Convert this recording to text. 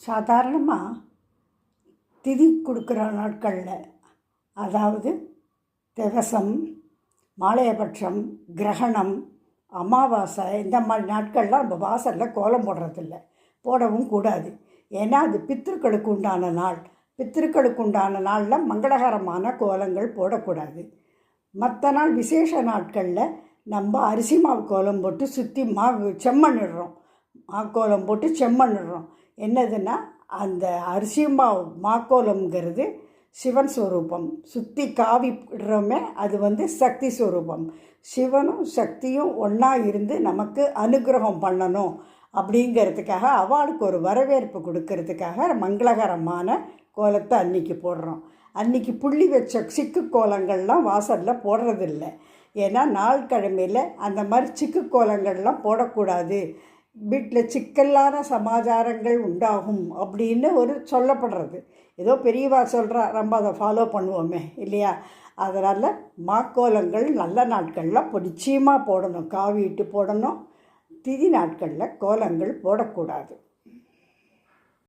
சாதாரணமாக திதி கொடுக்குற நாட்களில், அதாவது திவசம், மாலையபட்சம், கிரகணம், அமாவாசை, இந்த மாதிரி நாட்கள்லாம் நம்ம வாசலில் கோலம் போடுறதில்ல, போடவும் கூடாது. ஏன்னா அது பித்திருக்களுக்கு உண்டான நாள். பித்திருக்களுக்கு உண்டான நாளில் மங்களகரமான கோலங்கள் போடக்கூடாது. மற்ற நாள் விசேஷ நாட்களில் நம்ம அரிசி மாவு கோலம் போட்டு சுற்றி செம்மண்ணிடுறோம். மாக்கோலம் போட்டு செம்மண்ணிடுறோம். என்னதுன்னா, அந்த அரிசி மாக்கோலம்ங்கிறது சிவன் ஸ்வரூபம். சுற்றி காவி இடுறோமே, அது சக்தி ஸ்வரூபம். சிவனும் சக்தியும் ஒன்றா இருந்து நமக்கு அனுகிரகம் பண்ணணும் அப்படிங்கிறதுக்காக, அவளுக்கு ஒரு வரவேற்பு கொடுக்கறதுக்காக மங்களகரமான கோலத்தை அன்றைக்கி போடுறோம். அன்றைக்கி புள்ளி வச்ச சிக்கு கோலங்கள்லாம் வாசலில் போடுறதில்லை. ஏன்னா நாள் கிழமையில் அந்த மாதிரி சிக்கு கோலங்கள்லாம் போடக்கூடாது, வீட்டில் சிக்கலான சமாச்சாரங்கள் உண்டாகும் அப்படின்னு சொல்லப்படுறது. ஏதோ பெரியவா சொல்கிறா, நம்ம அதை ஃபாலோ பண்ணுவோமே இல்லையா? அதனால் மாக்கோலங்கள் நல்ல நாட்களில் நிச்சயமாக போடணும், காவிட்டு போடணும். திதி நாட்களில் கோலங்கள் போடக்கூடாது.